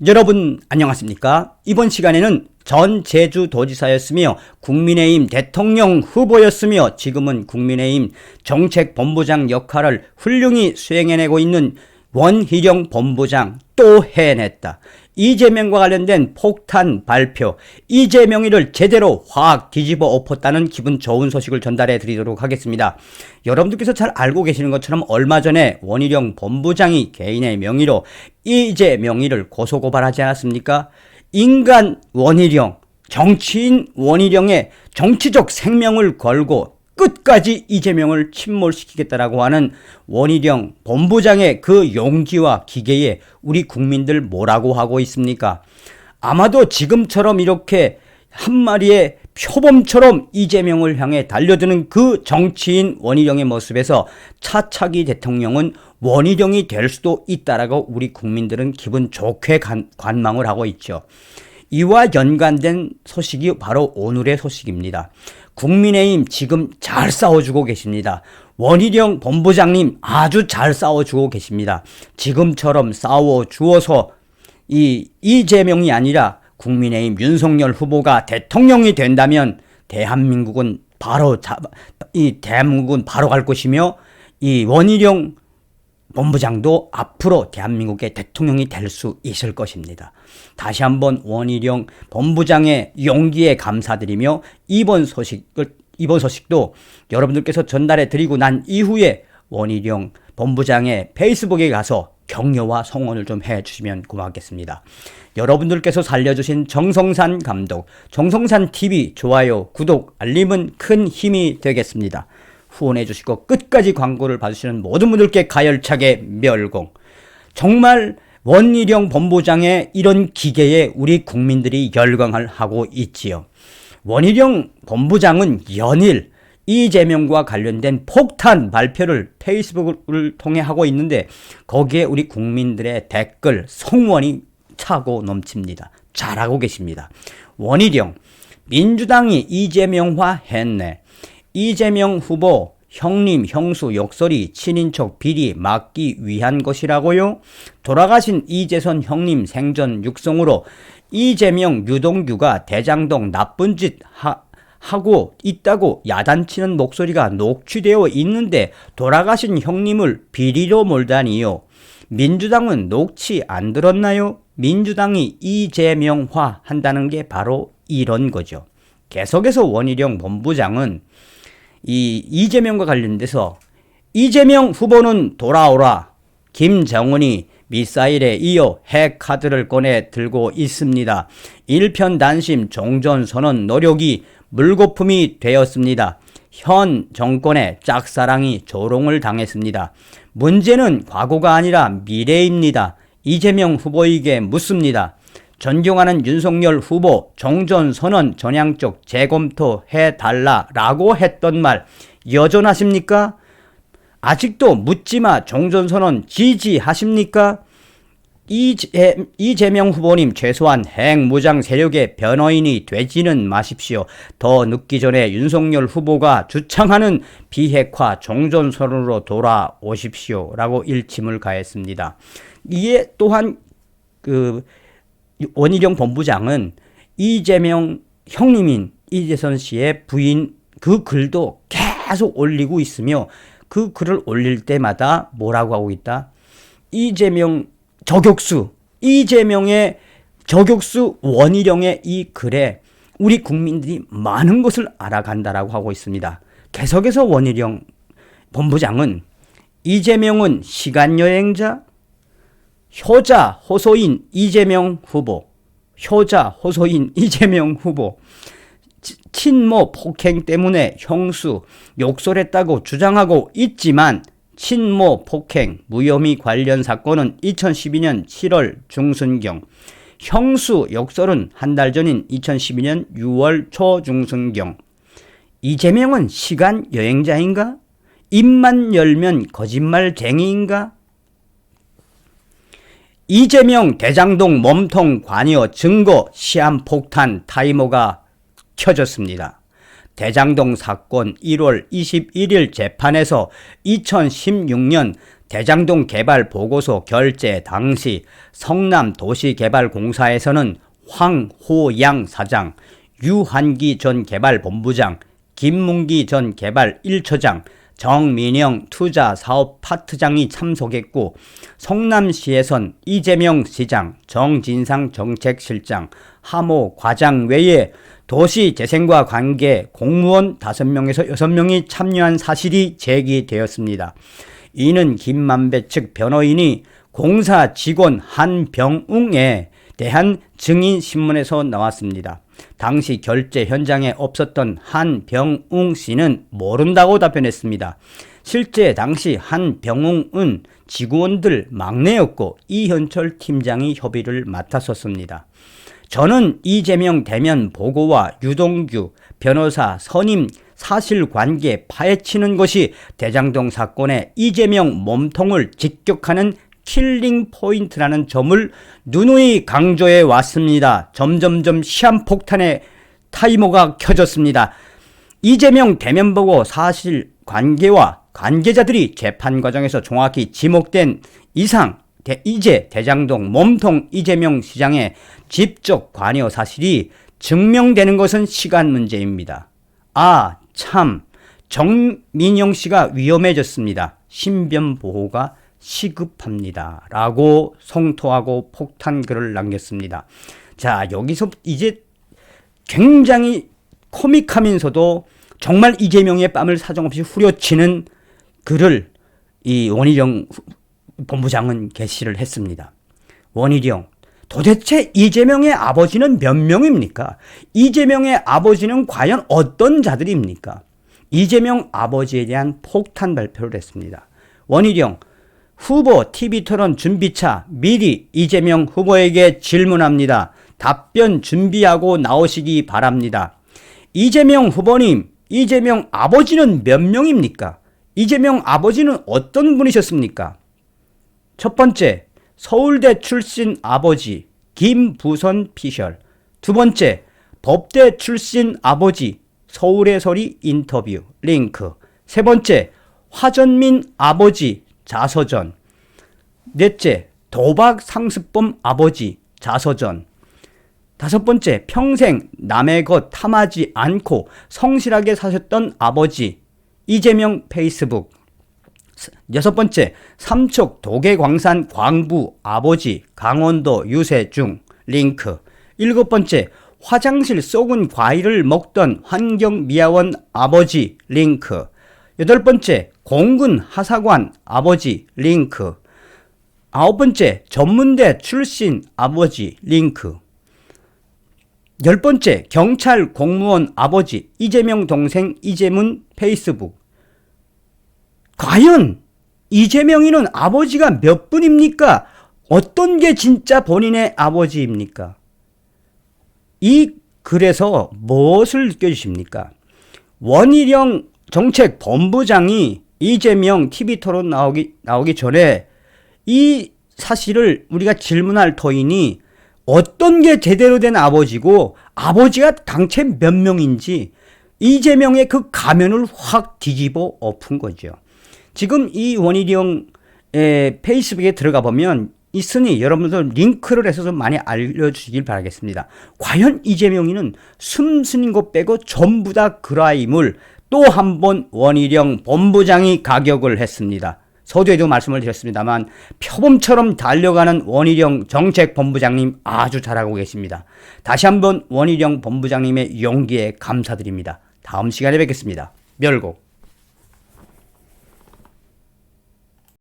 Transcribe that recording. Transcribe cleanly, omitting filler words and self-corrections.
여러분 안녕하십니까? 이번 시간에는 전 제주도지사였으며 국민의힘 대통령 후보였으며 지금은 국민의힘 정책본부장 역할을 훌륭히 수행해내고 있는 원희룡 본부장 또 해냈다. 이재명과 관련된 폭탄 발표, 이재명이를 제대로 확 뒤집어 엎었다는 기분 좋은 소식을 전달해 드리도록 하겠습니다. 여러분들께서 잘 알고 계시는 것처럼 얼마 전에 원희룡 본부장이 개인의 명의로 이재명이를 고소고발하지 않았습니까? 인간 원희룡, 정치인 원희룡의 정치적 생명을 걸고 끝까지 이재명을 침몰시키겠다라고 하는 원희룡 본부장의 그 용기와 기계에 우리 국민들 뭐라고 하고 있습니까? 아마도 지금처럼 이렇게 한 마리의 표범처럼 이재명을 향해 달려드는 그 정치인 원희룡의 모습에서 차차기 대통령은 원희룡이 될 수도 있다라고 우리 국민들은 기분 좋게 관망을 하고 있죠. 이와 연관된 소식이 바로 오늘의 소식입니다. 국민의힘 지금 잘 싸워주고 계십니다. 원희룡 본부장님 아주 잘 싸워주고 계십니다. 지금처럼 싸워주어서 이재명이 아니라 국민의힘 윤석열 후보가 대통령이 된다면 대한민국은 바로 갈 것이며 이 원희룡 본부장도 앞으로 대한민국의 대통령이 될 수 있을 것입니다. 다시 한번 원희룡 본부장의 용기에 감사드리며 이번 소식도 여러분들께서 전달해 드리고 난 이후에 원희룡 본부장의 페이스북에 가서 격려와 성원을 좀 해주시면 고맙겠습니다. 여러분들께서 살려주신 정성산 감독, 정성산TV 좋아요, 구독, 알림은 큰 힘이 되겠습니다. 후원해 주시고 끝까지 광고를 봐주시는 모든 분들께 가열차게 멸공. 정말 원희룡 본부장의 이런 기계에 우리 국민들이 열광을 하고 있지요. 원희룡 본부장은 연일 이재명과 관련된 폭탄 발표를 페이스북을 통해 하고 있는데 거기에 우리 국민들의 댓글, 성원이 차고 넘칩니다. 잘하고 계십니다. 원희룡, 민주당이 이재명화 했네. 이재명 후보 형님, 형수 욕설이 친인척 비리 막기 위한 것이라고요? 돌아가신 이재선 형님 생전 육성으로 이재명, 유동규가 대장동 나쁜 짓 하고 있다고 야단치는 목소리가 녹취되어 있는데 돌아가신 형님을 비리로 몰다니요. 민주당은 녹취 안 들었나요? 민주당이 이재명화 한다는 게 바로 이런 거죠. 계속해서 원희룡 본부장은 이재명과 관련돼서 이재명 후보는 돌아오라. 김정은이 미사일에 이어 핵카드를 꺼내 들고 있습니다. 일편단심 종전선언 노력이 물거품이 되었습니다. 현 정권의 짝사랑이 조롱을 당했습니다. 문제는 과거가 아니라 미래입니다. 이재명 후보에게 묻습니다. 존경하는 윤석열 후보 종전선언 전향적 재검토해달라라고 했던 말 여전하십니까? 아직도 묻지마 종전선언 지지하십니까? 이재명 후보님 최소한 핵무장 세력의 변호인이 되지는 마십시오. 더 늦기 전에 윤석열 후보가 주창하는 비핵화 종전선언으로 돌아오십시오. 라고 일침을 가했습니다. 이에 또한 원희룡 본부장은 이재명 형님인 이재선 씨의 부인 그 글도 계속 올리고 있으며 그 글을 올릴 때마다 뭐라고 하고 있다? 이재명의 저격수 원희룡의 이 글에 우리 국민들이 많은 것을 알아간다라고 하고 있습니다. 계속해서 원희룡 본부장은 이재명은 시간여행자, 효자, 호소인 이재명 후보, 친모 폭행 때문에 형수 욕설했다고 주장하고 있지만 친모 폭행 무혐의 관련 사건은 2012년 7월 중순경, 형수 욕설은 한 달 전인 2012년 6월 초중순경. 이재명은 시간 여행자인가? 입만 열면 거짓말쟁이인가? 이재명 대장동 몸통 관여 증거 시한폭탄 타이머가 켜졌습니다. 대장동 사건 1월 21일 재판에서 2016년 대장동 개발 보고서 결재 당시 성남도시개발공사에서는 황호양 사장, 유한기 전 개발본부장, 김문기 전 개발 1처장, 정민영 투자사업 파트장이 참석했고, 성남시에선 이재명 시장, 정진상 정책실장, 하모 과장 외에 도시재생과 관계 공무원 5명에서 6명이 참여한 사실이 제기되었습니다. 이는 김만배 측 변호인이 공사 직원 한병웅에 대한 증인신문에서 나왔습니다. 당시 결재 현장에 없었던 한병웅 씨는 모른다고 답변했습니다. 실제 당시 한병웅은 직원들 막내였고 이현철 팀장이 협의를 맡았었습니다. 저는 이재명 대면 보고와 유동규 변호사 선임 사실관계 파헤치는 것이 대장동 사건의 이재명 몸통을 직격하는 킬링 포인트라는 점을 누누이 강조해 왔습니다. 점점점 시한폭탄의 타이머가 켜졌습니다. 이재명 대면 보고 사실관계와 관계자들이 재판 과정에서 정확히 지목된 이상 이제 대장동 몸통 이재명 시장의 직접 관여 사실이 증명되는 것은 시간 문제입니다. 아, 참, 정민영 씨가 위험해졌습니다. 신변 보호가 시급합니다. 라고 성토하고 폭탄글을 남겼습니다. 자, 여기서 이제 굉장히 코믹하면서도 정말 이재명의 뺨을 사정없이 후려치는 글을 이 원희룡 본부장은 게시를 했습니다. 원희룡, 도대체 이재명의 아버지는 몇 명입니까? 이재명의 아버지는 과연 어떤 자들입니까? 이재명 아버지에 대한 폭탄 발표를 했습니다. 원희룡, 후보 TV토론 준비차 미리 이재명 후보에게 질문합니다. 답변 준비하고 나오시기 바랍니다. 이재명 후보님, 이재명 아버지는 몇 명입니까? 이재명 아버지는 어떤 분이셨습니까? 첫 번째, 서울대 출신 아버지 김부선 피셜. 두 번째, 법대 출신 아버지 서울의 소리 인터뷰 링크. 세 번째, 화전민 아버지 자서전. 넷째, 도박 상습범 아버지 자서전. 다섯 번째, 평생 남의 것 탐하지 않고 성실하게 사셨던 아버지 이재명 페이스북. 여섯 번째, 삼척 도계광산 광부 아버지 강원도 유세중 링크. 일곱 번째, 화장실 썩은 과일을 먹던 환경미화원 아버지 링크. 여덟 번째, 공군 하사관 아버지 링크. 아홉 번째, 전문대 출신 아버지 링크. 열 번째, 경찰 공무원 아버지 이재명 동생 이재문 페이스북. 과연 이재명이는 아버지가 몇 분입니까? 어떤 게 진짜 본인의 아버지입니까? 이 글에서 무엇을 느껴지십니까? 원희룡 정책본부장이 이재명 TV토론 나오기 전에 이 사실을 우리가 질문할 터이니 어떤 게 제대로 된 아버지고 아버지가 당최 몇 명인지 이재명의 그 가면을 확 뒤집어 엎은 거죠. 지금 이 원희룡 페이스북에 들어가 보면 있으니 여러분들 링크를 해서 좀 많이 알려주시길 바라겠습니다. 과연 이재명이는 숨쉬는 것 빼고 전부 다 그라임을 또 한 번 원희룡 본부장이 가격을 했습니다. 서두에도 말씀을 드렸습니다만 표범처럼 달려가는 원희룡 정책본부장님 아주 잘하고 계십니다. 다시 한번 원희룡 본부장님의 용기에 감사드립니다. 다음 시간에 뵙겠습니다. 멸곡.